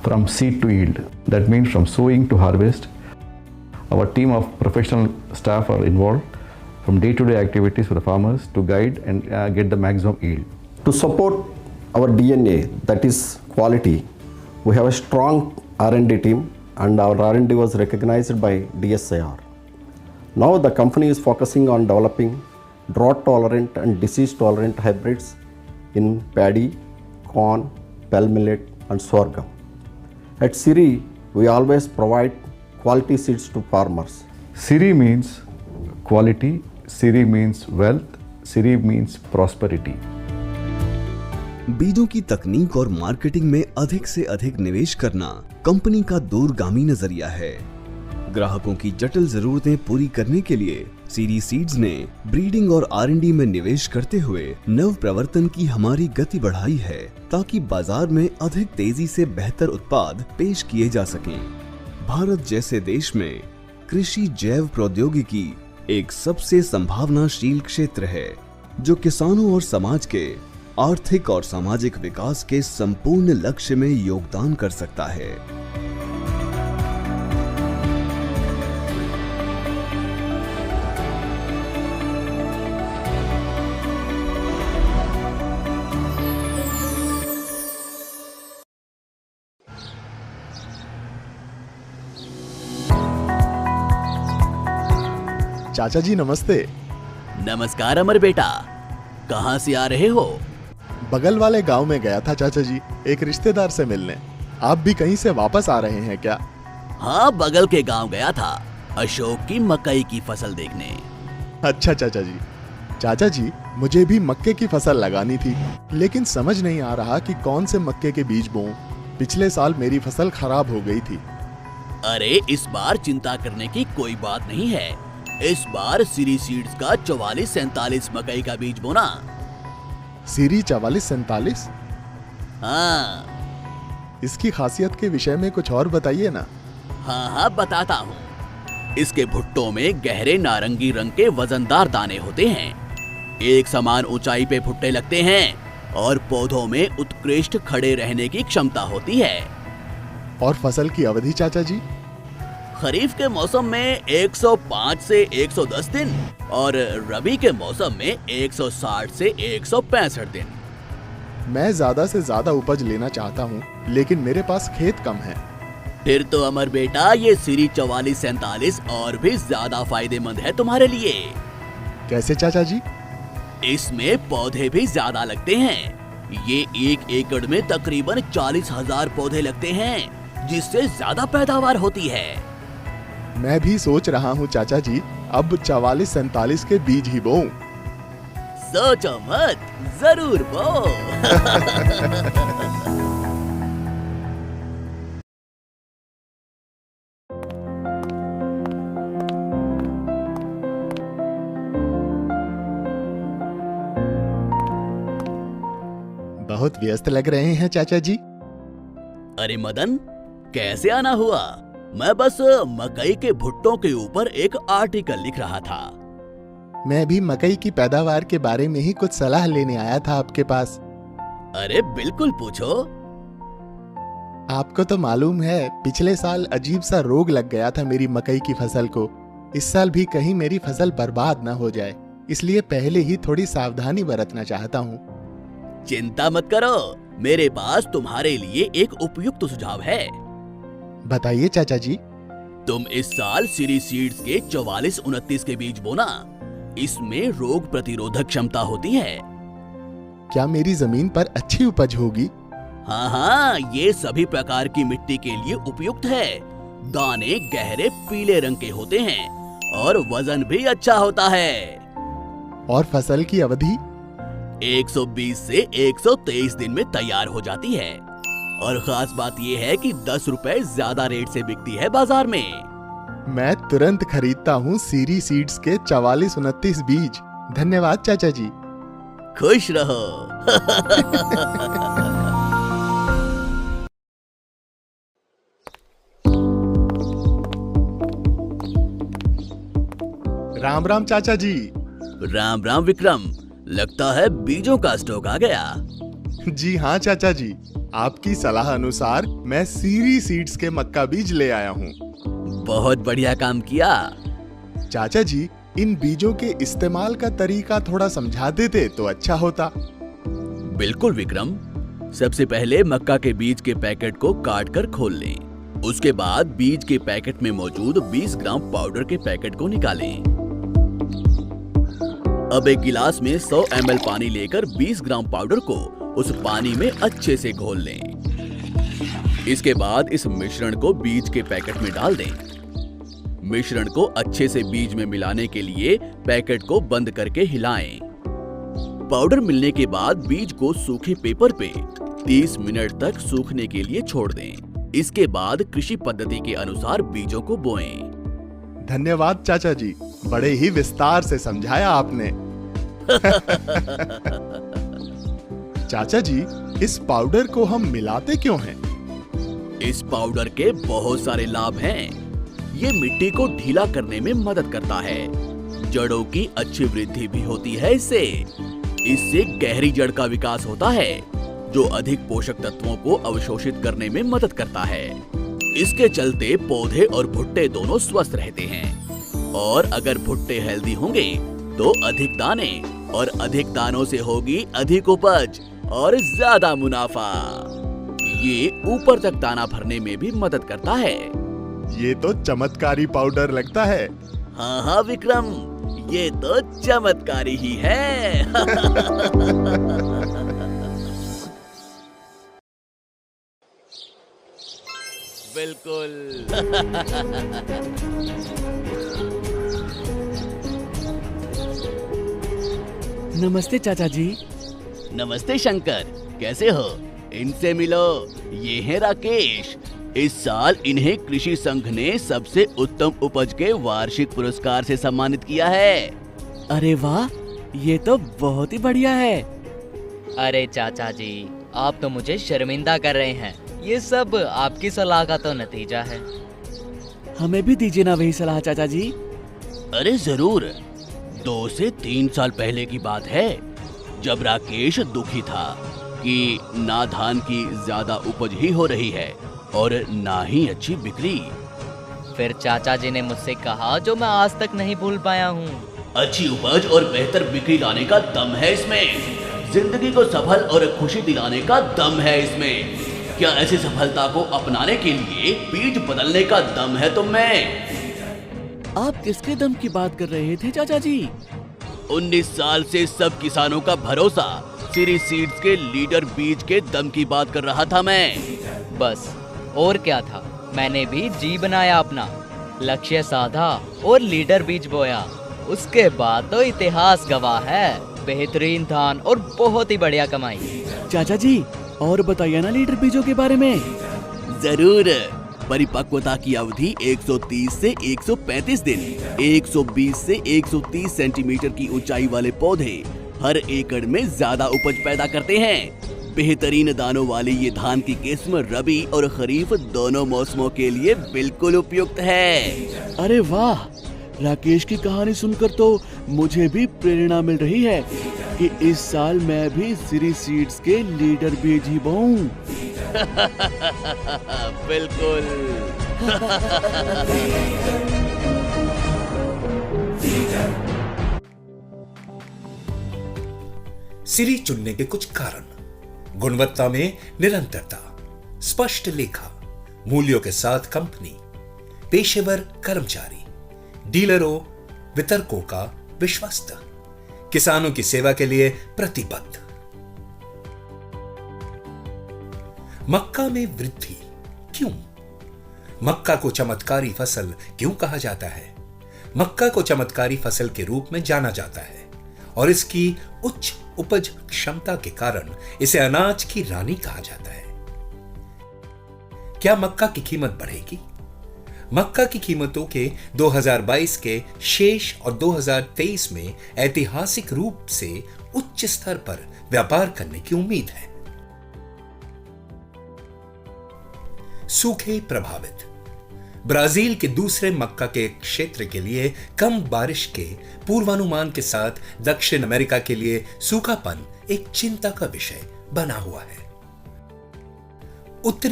from seed to yield. That means from sowing to harvest. Our team of professional staff are involved from day-to-day activities for the farmers to guide and get the maximum yield. To support our DNA, that is quality, we have a strong R&D team, and our R&D was recognized by DSIR. Now the company is focusing on developing drought-tolerant and disease-tolerant hybrids in paddy, corn, pearl millet, and sorghum. At Siri, we always provide quality seeds to farmers. Siri means quality, Siri means wealth, Siri means prosperity. बीजों की तकनीक और marketing में अधिक से अधिक निवेश करना कंपनी का दूरगामी नजरिया है। ग्राहकों की जटिल जरूरतें पूरी करने के लिए सीरी सीड्स ने ब्रीडिंग और R&D में निवेश करते हुए नव प्रवर्तन की हमारी गति बढ़ाई है, ताकि बाजार में अधिक तेजी से बेहतर उत्पाद पेश किए जा सकें। भारत जैसे देश में कृषि जैव प्रौद्योगिकी एक सबसे संभावनाशील क्षेत्र है, जो किसानों और समाज के आर्थिक और सामाजिक विकास के संपूर्ण लक्ष्य में योगदान कर सकता है। चाचा जी नमस्ते। नमस्कार अमर बेटा, कहाँ से आ रहे हो? बगल वाले गांव में गया था चाचा जी, एक रिश्तेदार से मिलने। आप भी कहीं से वापस आ रहे हैं क्या? हाँ, बगल के गांव गया था अशोक की मकई की फसल देखने। अच्छा चाचा जी। चाचा जी, मुझे भी मक्के की फसल लगानी थी, लेकिन समझ नहीं आ रहा कि कौन से मक्के के बीज बोऊं। पिछले साल मेरी फसल खराब हो गई थी। अरे इस बार चिंता करने की कोई बात नहीं है। इस बार सीरी सीड्स का 4447 मकई का बीज बोना। सीरी 4447? हाँ। इसकी खासियत के विषय में कुछ और बताइए ना। हाँ बताता हूँ। इसके भुट्टों में गहरे नारंगी रंग के वजनदार दाने होते हैं। एक समान ऊंचाई पे भुट्टे लगते हैं और पौधों में उत्कृष्ट खड़े रहने की क्षमता होती है। और फसल की अवधि चाचा जी? खरीफ के मौसम में 105 से 110 दिन और रबी के मौसम में 160 से 165 दिन। मैं ज्यादा से ज्यादा उपज लेना चाहता हूँ, लेकिन मेरे पास खेत कम है। फिर तो अमर बेटा, ये सीरी 4447 और भी ज्यादा फायदेमंद है तुम्हारे लिए। कैसे चाचा जी? इसमें पौधे भी ज्यादा लगते हैं। ये 1 एकड़ में तकरीबन 40,000 पौधे लगते हैं, जिससे ज्यादा पैदावार होती है। मैं भी सोच रहा हूँ चाचा जी, अब 4447 के बीज ही बोऊं। सोचो मत, जरूर बो। बहुत व्यस्त लग रहे हैं चाचा जी। अरे मदन, कैसे आना हुआ? मैं बस मकई के भुट्टों के ऊपर एक आर्टिकल लिख रहा था। मैं भी मकई की पैदावार के बारे में ही कुछ सलाह लेने आया था आपके पास। अरे बिल्कुल पूछो। आपको तो मालूम है, पिछले साल अजीब सा रोग लग गया था मेरी मकई की फसल को। इस साल भी कहीं मेरी फसल बर्बाद ना हो जाए, इसलिए पहले ही थोड़ी सावधानी बरतना चाहता हूँ। चिंता मत करो, मेरे पास तुम्हारे लिए एक उपयुक्त सुझाव है। बताइए चाचा जी। तुम इस साल सीरी सीड्स के 4429 के बीज बोना। इसमें रोग प्रतिरोधक क्षमता होती है। क्या मेरी जमीन पर अच्छी उपज होगी? हाँ, ये सभी प्रकार की मिट्टी के लिए उपयुक्त है। दाने गहरे पीले रंग के होते हैं और वजन भी अच्छा होता है। और फसल की अवधि? 120 से 123 दिन में तैयार हो जाती है। और खास बात यह है कि 10 रुपए ज्यादा रेट से बिकती है बाजार में। मैं तुरंत खरीदता हूँ सीरी सीड्स के 4429 बीज। धन्यवाद चाचा जी। खुश रहो। राम राम चाचा जी। राम राम विक्रम, लगता है बीजों का स्टॉक आ गया। जी हाँ चाचा जी, आपकी सलाह अनुसार मैं सीरी सीड्स के मक्का बीज ले आया हूँ। बहुत बढ़िया काम किया। चाचा जी, इन बीजों के इस्तेमाल का तरीका थोड़ा समझा देते तो अच्छा होता। बिल्कुल विक्रम। सबसे पहले मक्का के बीज के पैकेट को काट कर खोल लें। उसके बाद बीज के पैकेट में मौजूद 20 ग्राम पाउडर के पैकेट को निकालें। अब एक गिलास में 100 ml पानी लेकर 20 ग्राम पाउडर को उस पानी में अच्छे से घोल लें। इसके बाद इस मिश्रण को बीज के पैकेट में डाल दें। मिश्रण को अच्छे से बीज में मिलाने के लिए पैकेट को बंद करके हिलाएं। पाउडर मिलने के बाद बीज को सूखे पेपर पे 30 मिनट तक सूखने के लिए छोड़ दें। इसके बाद कृषि पद्धति के अनुसार बीजों को बोएं। धन्यवाद चाचा जी, बड़े ही विस्तार से समझाया आपने। चाचा जी, इस पाउडर को हम मिलाते क्यों हैं? इस पाउडर के बहुत सारे लाभ हैं। ये मिट्टी को ढीला करने में मदद करता है। जड़ों की अच्छी वृद्धि भी होती है इससे गहरी जड़ का विकास होता है, जो अधिक पोषक तत्वों को अवशोषित करने में मदद करता है। इसके चलते पौधे और भुट्टे दोनों स्वस्थ रहते हैं। और अगर भुट्टे हेल्दी होंगे तो अधिक दाने, और अधिक दानों से होगी अधिक उपज और ज्यादा मुनाफा। ये ऊपर तक दाना भरने में भी मदद करता है। ये तो चमत्कारी पाउडर लगता है। हाँ हाँ विक्रम, ये तो चमत्कारी ही है। बिल्कुल। नमस्ते चाचा जी। नमस्ते शंकर, कैसे हो? इनसे मिलो, ये हैं राकेश। इस साल इन्हें कृषि संघ ने सबसे उत्तम उपज के वार्षिक पुरस्कार से सम्मानित किया है। अरे वाह, ये तो बहुत ही बढ़िया है। अरे चाचा जी, आप तो मुझे शर्मिंदा कर रहे हैं। ये सब आपकी सलाह का तो नतीजा है। हमें भी दीजिए ना वही सलाह चाचा जी। अरे जरूर। 2 से 3 साल पहले की बात है, जब राकेश दुखी था कि ना धान की ज्यादा उपज ही हो रही है और ना ही अच्छी बिक्री। फिर चाचा जी ने मुझसे कहा जो मैं आज तक नहीं भूल पाया हूँ। अच्छी उपज और बेहतर बिक्री लाने का दम है इसमें। जिंदगी को सफल और खुशी दिलाने का दम है इसमें। क्या ऐसी सफलता को अपनाने के लिए बीज बदलने का दम है तुम में? आप किसके दम की बात कर रहे थे चाचा जी? 19 साल से सब किसानों का भरोसा सीरी सीड्स के लीडर बीज के दम की बात कर रहा था मैं। बस और क्या था, मैंने भी जी बनाया अपना, लक्ष्य साधा और लीडर बीज बोया। उसके बाद तो इतिहास गवाह है, बेहतरीन धान और बहुत ही बढ़िया कमाई। चाचा जी, और बताइए ना लीडर बीजों के बारे में। जरूर। परिपक्वता की अवधि 130 से 135 दिन, 120 से 130 सेंटीमीटर की ऊंचाई वाले पौधे हर एकड़ में ज्यादा उपज पैदा करते हैं। बेहतरीन दानों वाली ये धान की किस्म रबी और खरीफ दोनों मौसमों के लिए बिल्कुल उपयुक्त है। अरे वाह, राकेश की कहानी सुनकर तो मुझे भी प्रेरणा मिल रही है कि इस साल मैं भी सीरी सीड्स के लीडर बीज ही बोऊं। बिल्कुल। सीरी चुनने के कुछ कारण: गुणवत्ता में निरंतरता, स्पष्ट लेखा, मूल्यों के साथ कंपनी, पेशेवर कर्मचारी, डीलरों वितरकों का विश्वस्त, किसानों की सेवा के लिए प्रतिबद्ध। मक्का में वृद्धि क्यों? मक्का को चमत्कारी फसल क्यों कहा जाता है? मक्का को चमत्कारी फसल के रूप में जाना जाता है और इसकी उच्च उपज क्षमता के कारण इसे अनाज की रानी कहा जाता है। क्या मक्का की कीमत बढ़ेगी? मक्का की कीमतों के 2022 के शेष और 2023 में ऐतिहासिक रूप से उच्च स्तर पर व्यापार करने की उम्मीद है। सूखे प्रभावित: ब्राजील के दूसरे मक्का के क्षेत्र के लिए कम बारिश के पूर्वानुमान के साथ दक्षिण अमेरिका के लिए सूखापन एक चिंता का विषय बना हुआ है। उत्तरी